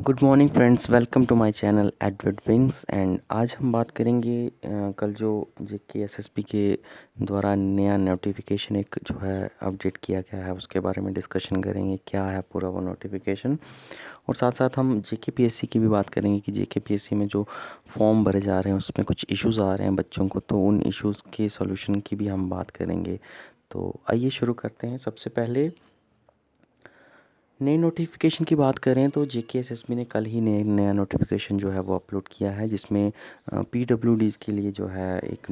Good morning friends, welcome to my channel Edward Wings. And आज हम बात करेंगे कल जो जेके एसएसबी के द्वारा नया नोटिफिकेशन एक जो है अपडेट किया गया है उसके बारे में डिस्कशन करेंगे। क्या है पूरा वो नोटिफिकेशन, और साथ साथ हम जेके पीएससी की भी बात करेंगे कि जेके पीएससी में जो फॉर्म भरे जा रहे हैं उसमें कुछ इश्यूज़ आ रहे हैं बच्चों को, तो उन इश्यूज़ के सॉल्यूशन की भी हम बात करेंगे। तो आइए शुरू करते हैं। सबसे पहले नए नोटिफिकेशन की बात करें तो जेकेएसएसबी ने कल ही नया नोटिफिकेशन जो है वो अपलोड किया है, जिसमें पीडब्ल्यूडीज़ के लिए जो है एक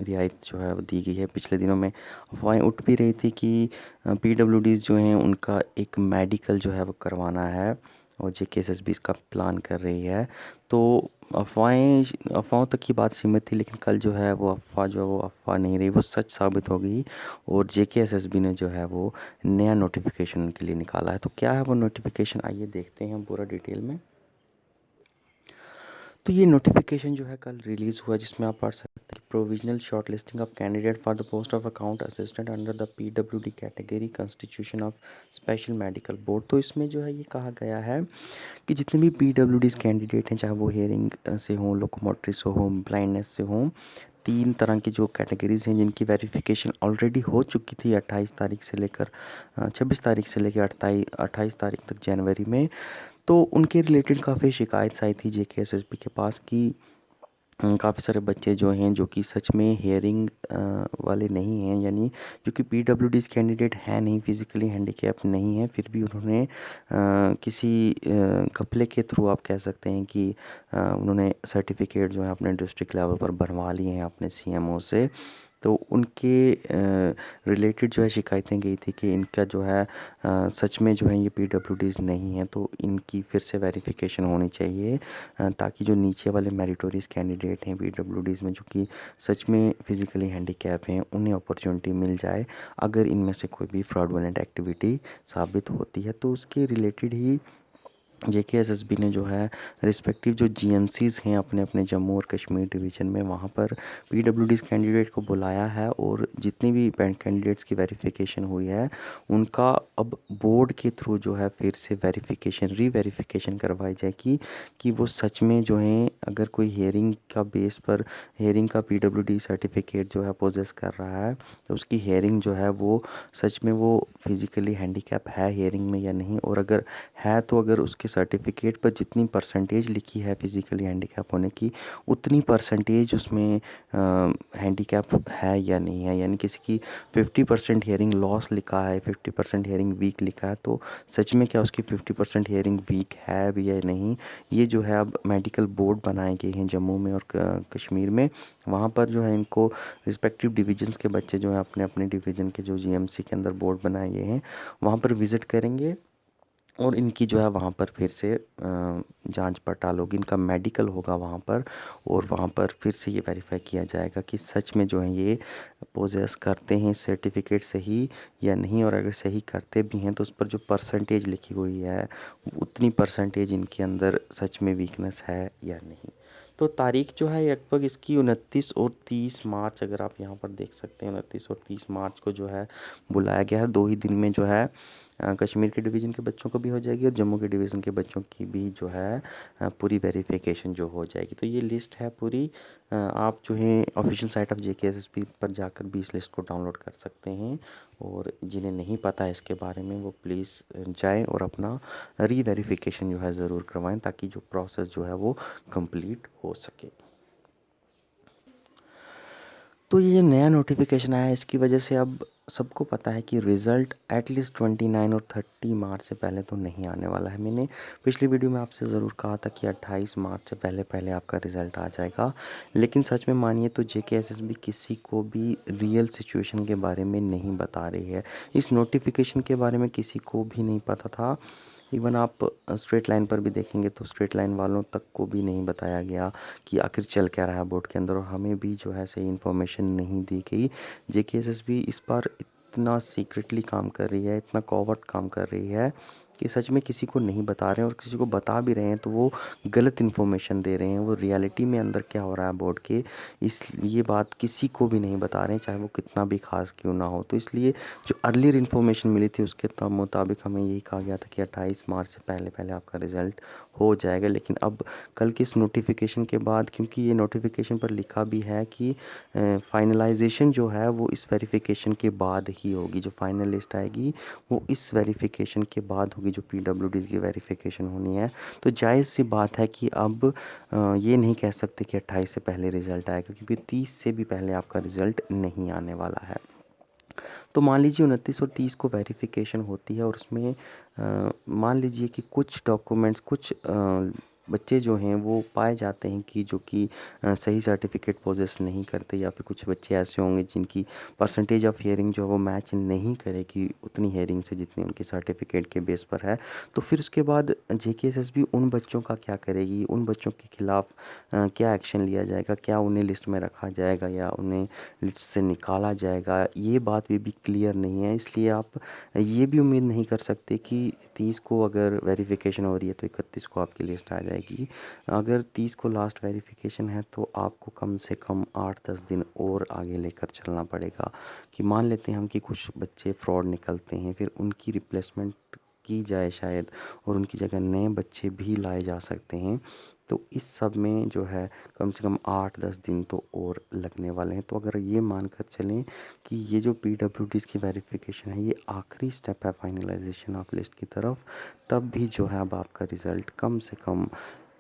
रियायत जो है वो दी गई है। पिछले दिनों में अफवाहें उठ भी रही थी कि पीडब्ल्यूडीज़ जो हैं उनका एक मेडिकल जो है वो करवाना है और जेकेएसएसबी इसका प्लान कर रही है। तो अफवाहों तक की बात सीमित थी, लेकिन कल जो है वो अफवाह नहीं रही, वो सच साबित हो गई और जेकेएसएसबी ने जो है वो नया नोटिफिकेशन के लिए निकाला है। तो क्या है वो नोटिफिकेशन, आइए देखते हैं पूरा डिटेल में। तो ये नोटिफिकेशन जो है कल रिलीज़ हुआ, जिसमें आप पढ़ सकते हैं कि provisional shortlisting of candidate for the post of account assistant under the PWD category constitution of special medical board. तो इसमें जो है ये कहा गया है कि जितने भी पीडब्ल्यूडीज़ कैंडिडेट हैं, चाहे वो हेयरिंग से हों, लोकोमोटरी से हों, ब्लाइंडनेस से हों, 3 तरह की जो कैटेगरीज़ हैं जिनकी वेरिफिकेशन ऑलरेडी हो चुकी थी 28 तारीख से लेकर 26 तारीख से लेकर 28 तारीख तक जनवरी में। तो उनके रिलेटेड काफ़ी शिकायत आई थी जेकेएसएसबी के पास कि काफ़ी सारे बच्चे जो हैं जो कि सच में हेयरिंग वाले नहीं हैं, यानी जो कि पीडब्ल्यूडीज़ कैंडिडेट हैं नहीं, फिज़िकली हैंडीकैप नहीं हैं, फिर भी उन्होंने किसी घपले के थ्रू आप कह सकते हैं कि उन्होंने सर्टिफिकेट जो है अपने डिस्ट्रिक्ट लेवल पर बनवा लिए हैं अपने सीएमओ से। तो उनके रिलेटेड जो है शिकायतें गई थी कि इनका जो है सच में जो है ये पीडब्ल्यूडीज़ नहीं है, तो इनकी फिर से वेरिफिकेशन होनी चाहिए ताकि जो नीचे वाले मेरिटोरियस कैंडिडेट हैं पीडब्ल्यूडीज़ में जो कि सच में फिज़िकली हैंडीकैप हैं, उन्हें अपॉर्चुनिटी मिल जाए। अगर इनमें से कोई भी फ्रॉडुलेंट एक्टिविटी साबित होती है तो उसके रिलेटेड ही जेकेएसएसबी ने जो है रिस्पेक्टिव जो जीएमसीज़ हैं अपने अपने जम्मू और कश्मीर डिवीज़न में, वहाँ पर पीडब्ल्यूडीज़ कैंडिडेट को बुलाया है और जितनी भी कैंडिडेट्स की वेरिफिकेशन हुई है उनका अब बोर्ड के थ्रू जो है फिर से रीवेरिफिकेशन करवाई जाएगी कि वो सच में जो हैं, अगर कोई हेयरिंग का पीडब्ल्यूडी सर्टिफिकेट जो है पोजेस कर रहा है तो उसकी हेयरिंग जो है वो सच में वो फिज़िकली हैंडीकैप है हेयरिंग में या नहीं, और अगर है तो अगर उसके सर्टिफिकेट पर जितनी परसेंटेज लिखी है फिज़िकली हैंडीकैप होने की, उतनी परसेंटेज उसमें हैंडीकैप है या नहीं है। यानी किसी की 50% हियरिंग लॉस लिखा है, 50% हियरिंग वीक लिखा है, तो सच में क्या उसकी 50% हियरिंग वीक है भी या नहीं, ये जो है अब मेडिकल बोर्ड बनाए गए हैं जम्मू में और कश्मीर में। वहाँ पर जो है इनको रिस्पेक्टिव डिविजन्स के बच्चे जो हैं अपने अपने डिवीज़न के जो जीएमसी के अंदर बोर्ड बनाए गए हैं वहाँ पर विज़िट करेंगे और इनकी जो है वहाँ पर फिर से जांच पड़ताल होगी, इनका मेडिकल होगा वहाँ पर, और वहाँ पर फिर से ये वेरीफाई किया जाएगा कि सच में जो है ये पोजेस करते हैं सर्टिफिकेट सही या नहीं, और अगर सही करते भी हैं तो उस पर जो परसेंटेज लिखी हुई है उतनी परसेंटेज इनके अंदर सच में वीकनेस है या नहीं। तो तारीख जो है लगभग इसकी 29 और 30 मार्च, अगर आप यहाँ पर देख सकते हैं 29 और 30 मार्च को जो है बुलाया गया है। 2 ही दिन में जो है कश्मीर के डिवीज़न के बच्चों को भी हो जाएगी और जम्मू के डिवीज़न के बच्चों की भी जो है पूरी वेरिफिकेशन जो हो जाएगी। तो ये लिस्ट है पूरी, आप जो है ऑफिशियल साइट ऑफ जेकेएसएसबी पर जाकर भी इस लिस्ट को डाउनलोड कर सकते हैं, और जिन्हें नहीं पता है इसके बारे में वो प्लीज़ जाएं और अपना रीवेरिफिकेशन जो है ज़रूर करवाएं ताकि जो प्रोसेस जो है वो कंप्लीट हो सके। तो ये नया नोटिफिकेशन आया है, इसकी वजह से अब सबको पता है कि रिज़ल्ट एटलीस्ट 29 और 30 मार्च से पहले तो नहीं आने वाला है। मैंने पिछली वीडियो में आपसे ज़रूर कहा था कि 28 मार्च से पहले पहले आपका रिज़ल्ट आ जाएगा, लेकिन सच में मानिए तो जेकेएसएसबी किसी को भी रियल सिचुएशन के बारे में नहीं बता रही है। इस नोटिफिकेशन के बारे में किसी को भी नहीं पता था। इवन आप स्ट्रेट लाइन पर भी देखेंगे तो स्ट्रेट लाइन वालों तक को भी नहीं बताया गया कि आखिर चल क्या रहा है बोर्ड के अंदर, और हमें भी जो है सही इन्फॉर्मेशन नहीं दी गई। जेकेएसएसबी इस बार इतना सीक्रेटली काम कर रही है, इतना कॉवर्ट काम कर रही है कि सच में किसी को नहीं बता रहे हैं, और किसी को बता भी रहे हैं तो वो गलत इन्फॉर्मेशन दे रहे हैं। वो रियलिटी में अंदर क्या हो रहा है बोर्ड के, इस ये बात किसी को भी नहीं बता रहे हैं, चाहे वो कितना भी खास क्यों ना हो। तो इसलिए जो अर्लियर इन्फॉर्मेशन मिली थी उसके मुताबिक हमें यही कहा गया था कि 28 मार्च से पहले पहले आपका रिज़ल्ट हो जाएगा। लेकिन अब कल की इस नोटिफिकेशन के बाद, क्योंकि ये नोटिफिकेशन पर लिखा भी है कि फाइनलाइजेशन जो है वो इस वेरिफिकेशन के बाद ही होगी। जो फाइनल लिस्ट आएगी वो इस वेरिफिकेशन के बाद होगी, जो पीडब्ल्यूडी की वेरिफिकेशन होनी है। तो जायज़ सी बात है कि अब ये नहीं कह सकते कि 28 से पहले रिज़ल्ट आएगा, क्योंकि 30 से भी पहले आपका रिज़ल्ट नहीं आने वाला है। तो मान लीजिए 29 और 30 को वेरिफिकेशन होती है, और उसमें मान लीजिए कि कुछ डॉक्यूमेंट्स, कुछ बच्चे जो हैं वो पाए जाते हैं कि जो कि सही सर्टिफिकेट पोजेस नहीं करते, या फिर कुछ बच्चे ऐसे होंगे जिनकी परसेंटेज ऑफ हियरिंग जो है वो मैच नहीं करेगी उतनी हियरिंग से जितनी उनकी सर्टिफिकेट के बेस पर है। तो फिर उसके बाद जेकेएसएसबी उन बच्चों का क्या करेगी, उन बच्चों के खिलाफ क्या एक्शन लिया जाएगा, क्या उन्हें लिस्ट में रखा जाएगा या उन्हें लिस्ट से निकाला जाएगा, ये बात भी क्लियर नहीं है। इसलिए आप ये भी उम्मीद नहीं कर सकते कि 30 को अगर वेरिफिकेशन हो रही है तो 31 को आपकी लिस्ट आ जाएगी। अगर 30 को लास्ट वेरिफिकेशन है तो आपको कम से कम 8-10 दिन और आगे लेकर चलना पड़ेगा। कि मान लेते हैं हम कि कुछ बच्चे फ्रॉड निकलते हैं, फिर उनकी रिप्लेसमेंट की जाए शायद, और उनकी जगह नए बच्चे भी लाए जा सकते हैं। तो इस सब में जो है कम से कम 8-10 दिन तो और लगने वाले हैं। तो अगर ये मानकर चलें कि ये जो पीडब्ल्यूडीज़ की वेरिफिकेशन है ये आखिरी स्टेप है फाइनलाइजेशन ऑफ लिस्ट की तरफ, तब भी जो है अब आपका रिज़ल्ट कम से कम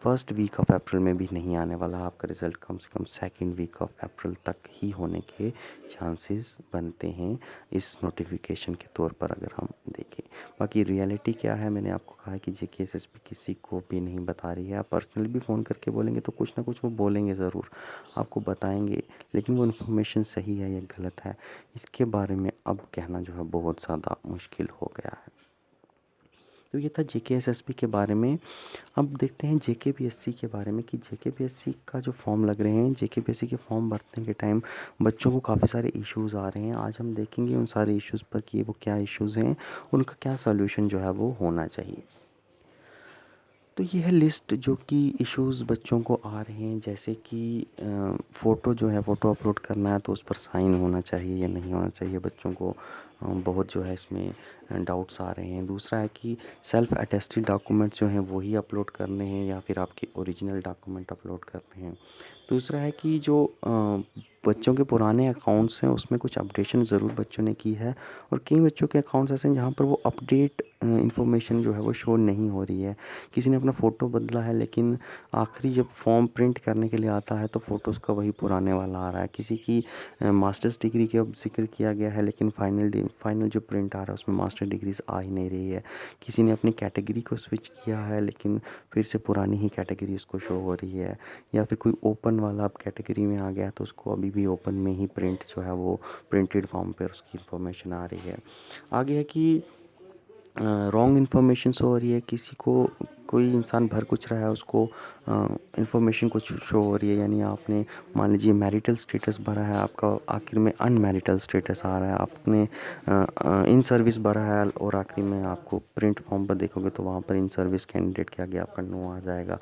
फर्स्ट वीक ऑफ अप्रैल में भी नहीं आने वाला। आपका रिज़ल्ट कम से कम सेकंड वीक ऑफ अप्रैल तक ही होने के चांसेस बनते हैं, इस नोटिफिकेशन के तौर पर अगर हम देखें। बाकी रियलिटी क्या है, मैंने आपको कहा है कि जेकेएसएसबी किसी को भी नहीं बता रही है। आप पर्सनली भी फ़ोन करके बोलेंगे तो कुछ ना कुछ वो बोलेंगे ज़रूर, आपको बताएंगे, लेकिन वो इन्फॉर्मेशन सही है या गलत है इसके बारे में अब कहना जो है बहुत ज़्यादा मुश्किल हो गया है। तो ये था जेकेएसएसबी के बारे में। अब देखते हैं जेकेपीएससी के बारे में कि जेकेपीएससी का जो फॉर्म लग रहे हैं, जेकेपीएससी के फॉर्म भरने के टाइम बच्चों को काफ़ी सारे इश्यूज़ आ रहे हैं। आज हम देखेंगे उन सारे इश्यूज़ पर कि वो क्या इश्यूज़ हैं, उनका क्या सॉल्यूशन जो है वो होना चाहिए। तो ये है लिस्ट जो कि इश्यूज़ बच्चों को आ रहे हैं, जैसे कि फ़ोटो जो है, फ़ोटो अपलोड करना है तो उस पर साइन होना चाहिए या नहीं होना चाहिए। बच्चों को बहुत जो है इसमें डाउट्स आ रहे हैं। दूसरा है कि सेल्फ अटेस्टेड डॉक्यूमेंट्स जो हैं वही अपलोड करने हैं या फिर आपके ओरिजिनल डॉक्यूमेंट अपलोड करने हैं। दूसरा है कि जो बच्चों के पुराने अकाउंट्स हैं उसमें कुछ अपडेशन ज़रूर बच्चों ने की है, और कई बच्चों के अकाउंट्स ऐसे हैं जहाँ पर वो अपडेट इन्फॉर्मेशन जो है वो शो नहीं हो रही है। किसी ने अपना फ़ोटो बदला है, लेकिन आखिरी जब फॉर्म प्रिंट करने के लिए आता है तो फ़ोटो उसका वही पुराने वाला आ रहा है। किसी की मास्टर्स डिग्री का ज़िक्र किया गया है, लेकिन फाइनल जो प्रिंट आ रहा है उसमें मास्टर डिग्रीज आ ही नहीं रही है। किसी ने अपनी कैटेगरी को स्विच किया है, लेकिन फिर से पुरानी ही कैटेगरी उसको शो हो रही है। या फिर कोई ओपन वाला अब कैटेगरी में आ गया तो उसको अभी भी ओपन में ही प्रिंट जो है वो प्रिंटेड फॉर्म पर उसकी इंफॉर्मेशन आ रही है। आगे है कि रॉन्ग इन्फॉर्मेशन शो हो रही है, किसी को कोई इंसान भर कुछ रहा है उसको इन्फॉर्मेशन कुछ शो हो रही है। यानी आपने मान लीजिए मैरिटल स्टेटस भरा है, आपका आखिर में अनमैरिटल स्टेटस आ रहा है। आपने इन सर्विस भरा है और आखिरी में आपको प्रिंट फॉर्म पर देखोगे तो वहाँ पर इन सर्विस कैंडिडेट के आगे आपका नो आ जाएगा,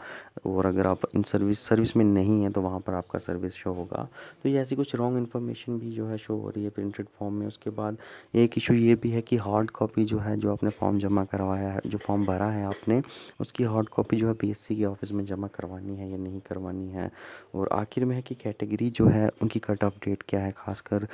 और अगर आप इन सर्विस में नहीं है तो वहाँ पर आपका सर्विस शो होगा। तो ये ऐसी कुछ रॉन्ग इन्फॉर्मेशन भी जो है शो हो रही है प्रिंटेड फॉर्म में। उसके बाद एक इशू ये भी है कि हार्ड कॉपी जो है, जो आपने फॉर्म जमा करवाया है, जो फॉर्म भरा है आपने, उसकी हार्ड कॉपी जो है पीएससी के ऑफिस में जमा करवानी है या नहीं करवानी है। और आखिर में है कि कैटेगरी जो है उनकी कट ऑफ डेट क्या है। खासकर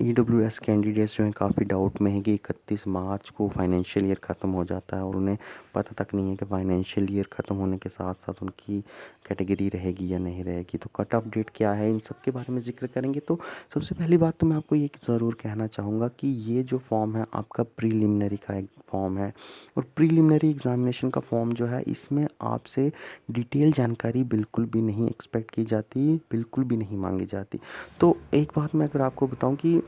ईडब्ल्यूएस कैंडिडेट्स जो हैं काफ़ी डाउट में है कि 31 मार्च को फाइनेंशियल ईयर ख़त्म हो जाता है, और उन्हें पता तक नहीं है कि फाइनेंशियल ईयर ख़त्म होने के साथ साथ उनकी कैटेगरी रहेगी या नहीं रहेगी। तो कट ऑफ डेट क्या है, इन सब के बारे में ज़िक्र करेंगे। तो सबसे पहली बात तो मैं आपको ये ज़रूर कहना चाहूँगा कि ये जो फॉर्म है आपका प्रीलिमिनरी का एक फॉर्म है, और प्रीलिमिनरी एग्ज़ामिनेशन का फॉर्म जो है इसमें आपसे डिटेल जानकारी बिल्कुल भी नहीं एक्सपेक्ट की जाती, बिल्कुल भी नहीं मांगी जाती। तो एक बात मैं अगर आपको बताऊं कि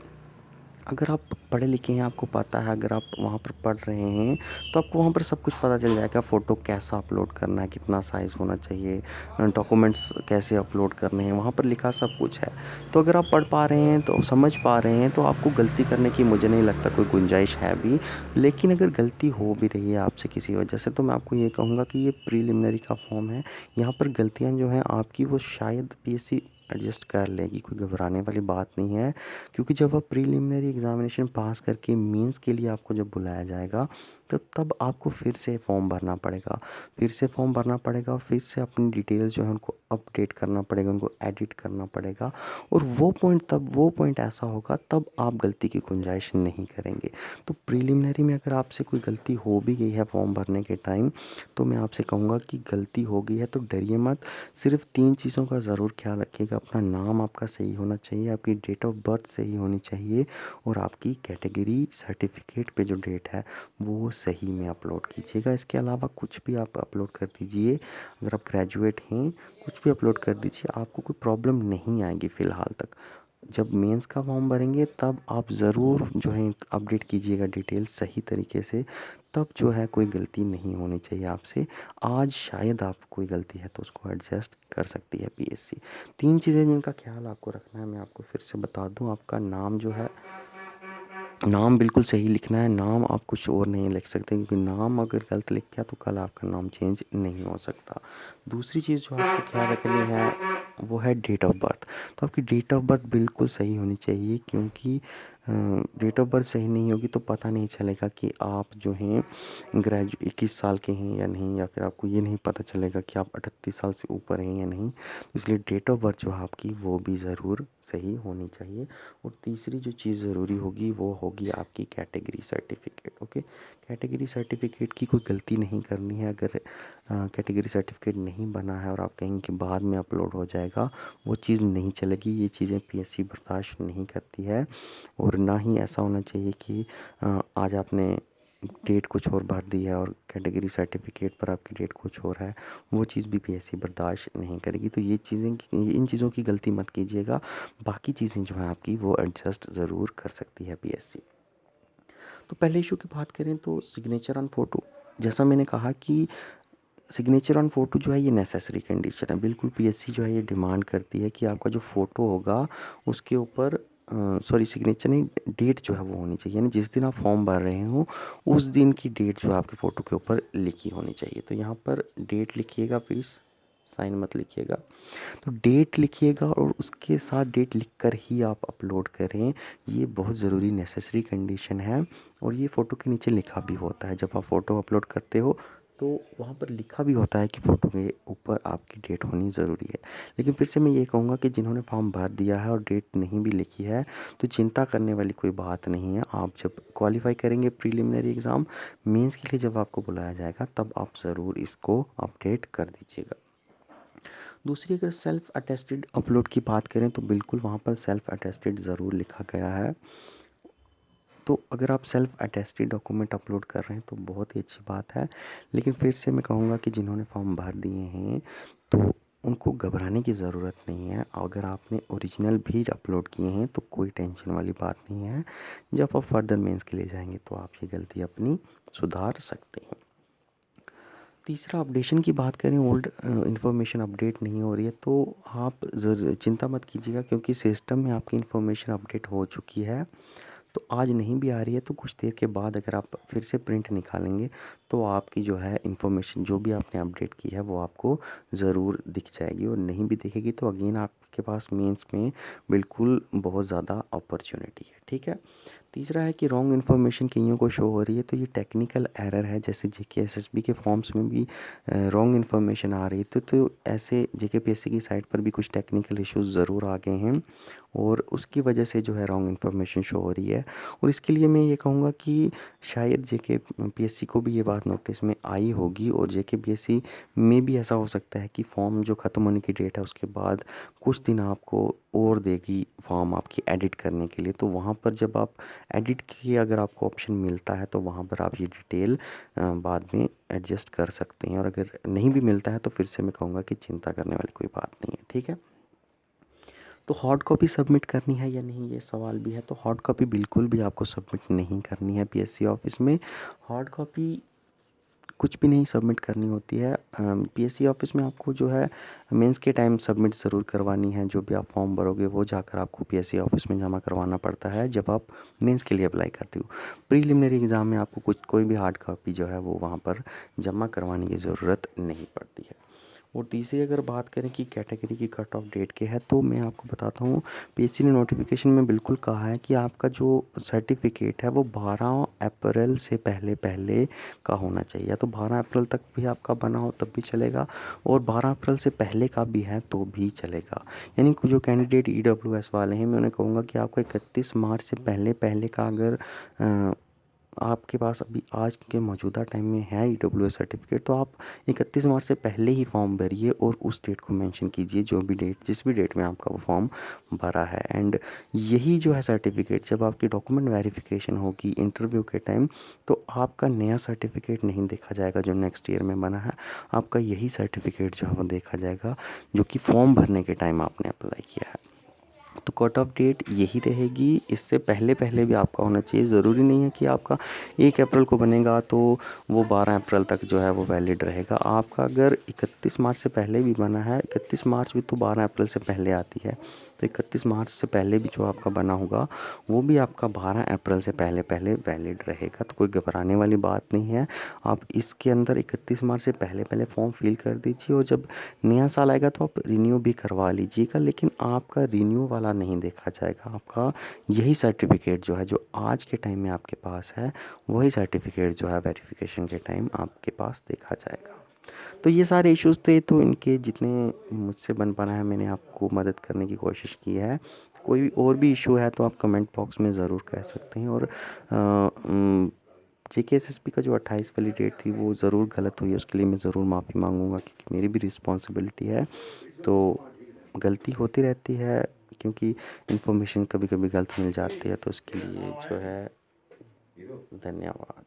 अगर आप पढ़े लिखे हैं, आपको पता है, अगर आप वहाँ पर पढ़ रहे हैं, तो आपको वहाँ पर सब कुछ पता चल जाएगा। फ़ोटो कैसा अपलोड करना है, कितना साइज़ होना चाहिए, डॉक्यूमेंट्स कैसे अपलोड करने हैं, वहाँ पर लिखा सब कुछ है। तो अगर आप पढ़ पा रहे हैं, तो समझ पा रहे हैं, तो आपको गलती करने की मुझे नहीं लगता कोई गुंजाइश है भी। लेकिन अगर गलती हो भी रही है आपसे किसी वजह से, तो मैं आपको ये कहूँगा कि ये प्रीलिमिनरी का फॉर्म है। यहाँ पर गलतियाँ जो हैं आपकी, वो शायद पीएससी एडजस्ट कर लेगी, कोई घबराने वाली बात नहीं है। क्योंकि जब आप प्रीलिमिनरी एग्ज़ामिनेशन पास करके मेंस के लिए आपको जब बुलाया जाएगा, तो तब आपको फिर से फॉर्म भरना पड़ेगा। फिर से फॉर्म भरना पड़ेगा और फिर से अपनी डिटेल्स जो है उनको अपडेट करना पड़ेगा, उनको एडिट करना पड़ेगा। और वो पॉइंट ऐसा होगा, तब आप गलती की गुंजाइश नहीं करेंगे। तो प्रीलिमिनरी में अगर आपसे कोई गलती हो भी गई है फॉर्म भरने के टाइम, तो मैं आपसे कहूँगा कि गलती हो गई है तो डरिए मत। सिर्फ 3 चीज़ों का ज़रूर ख्याल रखिएगा। अपना नाम आपका सही होना चाहिए, आपकी डेट ऑफ बर्थ सही होनी चाहिए, और आपकी कैटेगरी सर्टिफिकेट पे जो डेट है वो सही में अपलोड कीजिएगा। इसके अलावा कुछ भी आप अपलोड कर दीजिए। अगर आप ग्रेजुएट हैं, कुछ भी अपलोड कर दीजिए, आपको कोई प्रॉब्लम नहीं आएगी फ़िलहाल तक। जब मेंस का फॉर्म भरेंगे, तब आप ज़रूर जो है अपडेट कीजिएगा डिटेल सही तरीके से। तब जो है कोई गलती नहीं होनी चाहिए आपसे। आज शायद आप कोई गलती है तो उसको एडजस्ट कर सकती है पीएससी। 3 चीज़ें जिनका ख्याल आपको रखना है, मैं आपको फिर से बता दूँ। आपका नाम जो है, नाम बिल्कुल सही लिखना है। नाम आप कुछ और नहीं लिख सकते, क्योंकि नाम अगर गलत लिख गया तो कल आपका नाम चेंज नहीं हो सकता। दूसरी चीज़ जो आपको ख्याल रखनी है, वो है डेट ऑफ बर्थ। तो आपकी डेट ऑफ बर्थ बिल्कुल सही होनी चाहिए, क्योंकि डेट ऑफ बर्थ सही नहीं होगी तो पता नहीं चलेगा कि आप जो हैं 21 साल के हैं या नहीं, या फिर आपको ये नहीं पता चलेगा कि आप 38 साल से ऊपर हैं या नहीं। तो इसलिए डेट ऑफ बर्थ जो है आपकी, वो भी ज़रूर सही होनी चाहिए। और तीसरी जो चीज़ ज़रूरी होगी, वो होगी आपकी category certificate. Okay, category certificate की कोई गलती नहीं करनी है। अगर कैटेगरी सर्टिफिकेट नहीं बना है और आप कहेंगे कि बाद में अपलोड हो जाएगा, वो चीज़ नहीं चलेगी। ये चीज़ें पीएससी बर्दाश्त नहीं करती है। और ना ही ऐसा होना चाहिए कि आज आपने डेट कुछ और भर दी है और कैटेगरी सर्टिफिकेट पर आपकी डेट कुछ और है। वो चीज़ भी पीएससी बर्दाश्त नहीं करेगी। तो ये इन चीज़ों की गलती मत कीजिएगा। बाकी चीज़ें जो हैं आपकी, वो एडजस्ट ज़रूर कर सकती है पीएससी। तो पहले इशू की बात करें तो सिग्नेचर ऑन फ़ोटो। जैसा मैंने कहा कि सिग्नेचर ऑन फ़ोटो जो है ये नेसेसरी कंडीशन है। बिल्कुल पीएससी जो है ये डिमांड करती है कि आपका जो फ़ोटो होगा उसके ऊपर सॉरी सिग्नेचर नहीं, डेट जो है वो होनी चाहिए। यानी जिस दिन आप फॉर्म भर रहे हो, उस दिन की डेट जो है आपके फ़ोटो के ऊपर लिखी होनी चाहिए। तो यहाँ पर डेट लिखिएगा प्लीज़, साइन मत लिखिएगा। तो डेट लिखिएगा और उसके साथ डेट लिखकर ही आप अपलोड करें। ये बहुत ज़रूरी नेसेसरी कंडीशन है। और ये फ़ोटो के नीचे लिखा भी होता है। जब आप फ़ोटो अपलोड करते हो, तो वहाँ पर लिखा भी होता है कि फ़ोटो के ऊपर आपकी डेट होनी ज़रूरी है। लेकिन फिर से मैं ये कहूँगा कि जिन्होंने फॉर्म भर दिया है और डेट नहीं भी लिखी है, तो चिंता करने वाली कोई बात नहीं है। आप जब क्वालिफ़ाई करेंगे प्रीलिमिनरी एग्ज़ाम, मेंस के लिए जब आपको बुलाया जाएगा, तब आप ज़रूर इसको अपडेट कर दीजिएगा। दूसरी, अगर सेल्फ़ अटेस्टेड अपलोड की बात करें, तो बिल्कुल वहाँ पर सेल्फ़ अटेस्टेड ज़रूर लिखा गया है। तो अगर आप सेल्फ़ अटेस्टेड डॉक्यूमेंट अपलोड कर रहे हैं तो बहुत ही अच्छी बात है। लेकिन फिर से मैं कहूँगा कि जिन्होंने फॉर्म भर दिए हैं, तो उनको घबराने की ज़रूरत नहीं है। अगर आपने ओरिजिनल भी अपलोड किए हैं तो कोई टेंशन वाली बात नहीं है। जब आप फर्दर मेंस के लिए जाएंगे, तो आप ये गलती अपनी सुधार सकते हैं। तीसरा, अपडेशन की बात करें, ओल्ड इन्फॉर्मेशन अपडेट नहीं हो रही है, तो आप चिंता मत कीजिएगा, क्योंकि सिस्टम में आपकी इन्फॉर्मेशन अपडेट हो चुकी है। तो आज नहीं भी आ रही है, तो कुछ देर के बाद अगर आप फिर से प्रिंट निकालेंगे, तो आपकी जो है इन्फॉर्मेशन जो भी आपने अपडेट की है, वो आपको ज़रूर दिख जाएगी। और नहीं भी दिखेगी तो अगेन आपके पास मेंस में बिल्कुल बहुत ज़्यादा अपॉर्चुनिटी है। ठीक है। तीसरा है कि रॉन्ग इन्फॉर्मेशन कईयों को शो हो रही है, तो ये टेक्निकल एरर है। जैसे जेके एसएसबी के फॉर्म्स में भी रॉन्ग इन्फॉर्मेशन आ रही थी, तो ऐसे जेके पीएससी की साइट पर भी कुछ टेक्निकल इश्यूज ज़रूर आ गए हैं, और उसकी वजह से जो है रॉन्ग इन्फॉर्मेशन शो हो रही है। और इसके लिए मैं ये कहूँगा कि शायद जेके पीएससी को भी ये बात नोटिस में आई होगी, और जेके पीएससी में भी ऐसा हो सकता है कि फॉर्म जो ख़त्म होने की डेट है उसके बाद कुछ दिन आपको और देगी फॉर्म आपकी एडिट करने के लिए। तो वहाँ पर जब आप एडिट की अगर आपको ऑप्शन मिलता है, तो वहाँ पर आप ये डिटेल बाद में एडजस्ट कर सकते हैं। और अगर नहीं भी मिलता है, तो फिर से मैं कहूँगा कि चिंता करने वाली कोई बात नहीं है। ठीक है। तो हार्ड कॉपी सबमिट करनी है या नहीं, ये सवाल भी है। तो हार्ड कॉपी बिल्कुल भी आपको सबमिट नहीं करनी है पीएससी ऑफिस में। हार्ड कॉपी कुछ भी नहीं सबमिट करनी होती है। पीएससी ऑफिस में आपको जो है मेंस के टाइम सबमिट ज़रूर करवानी है। जो भी आप फॉर्म भरोगे वो जाकर आपको पीएससी ऑफिस में जमा करवाना पड़ता है जब आप मेंस के लिए अप्लाई करते हो। प्रीलिमिनरी एग्ज़ाम में आपको कोई भी हार्ड कॉपी जो है वो वहाँ पर जमा करवाने की ज़रूरत नहीं पड़ती है। और तीसरी अगर बात करें कि कैटेगरी की कट ऑफ डेट के है, तो मैं आपको बताता हूँ पीएससी ने नोटिफिकेशन में बिल्कुल कहा है कि आपका जो सर्टिफिकेट है वो 12 अप्रैल से पहले पहले का होना चाहिए। या तो 12 अप्रैल तक भी आपका बना हो तब भी चलेगा, और 12 अप्रैल से पहले का भी है तो भी चलेगा। यानी कि जो कैंडिडेट ईडब्ल्यूएस वाले हैं, मैं उन्हें कहूँगा कि आपको 31 मार्च से पहले पहले का अगर आपके पास अभी आज के मौजूदा टाइम में है ईडब्ल्यूएस सर्टिफिकेट, तो आप 31 मार्च से पहले ही फॉर्म भरिए और उस डेट को मेंशन कीजिए, जो भी डेट जिस भी डेट में आपका वो फॉर्म भरा है। एंड यही जो है सर्टिफिकेट जब आपकी डॉक्यूमेंट वेरिफिकेशन होगी इंटरव्यू के टाइम, तो आपका नया सर्टिफिकेट नहीं देखा जाएगा जो नेक्स्ट ईयर में बना है। आपका यही सर्टिफिकेट जो है वो देखा जाएगा जो कि फॉर्म भरने के टाइम आपने अप्लाई किया है। तो कट ऑफ डेट यही रहेगी, इससे पहले पहले भी आपका होना चाहिए। ज़रूरी नहीं है कि आपका 1 अप्रैल को बनेगा तो वो 12 अप्रैल तक जो है वो वैलिड रहेगा। आपका अगर 31 मार्च से पहले भी बना है, 31 मार्च भी तो 12 अप्रैल से पहले आती है, तो 31 मार्च से पहले भी जो आपका बना होगा वो भी आपका 12 अप्रैल से पहले पहले वैलिड रहेगा। तो कोई घबराने वाली बात नहीं है। आप इसके अंदर 31 मार्च से पहले पहले फॉर्म फिल कर दीजिए, और जब नया साल आएगा तो आप रिन्यू भी करवा लीजिएगा, लेकिन आपका रिन्यू वाला नहीं देखा जाएगा। आपका यही सर्टिफिकेट जो है जो आज के टाइम में आपके पास है, वही सर्टिफिकेट जो है वेरिफिकेशन के टाइम आपके पास देखा जाएगा। तो ये सारे इश्यूज़ थे, तो इनके जितने मुझसे बन पाना है मैंने आपको मदद करने की कोशिश की है। कोई और भी इशू है तो आप कमेंट बॉक्स में ज़रूर कह सकते हैं। और जेकेएसएसबी का जो 28 वाली डेट थी वो ज़रूर गलत हुई है, उसके लिए मैं ज़रूर माफ़ी मांगूंगा, क्योंकि मेरी भी रिस्पॉन्सिबिलिटी है। तो गलती होती रहती है, क्योंकि इन्फॉर्मेशन कभी कभी गलत मिल जाती है, तो उसके लिए जो है धन्यवाद।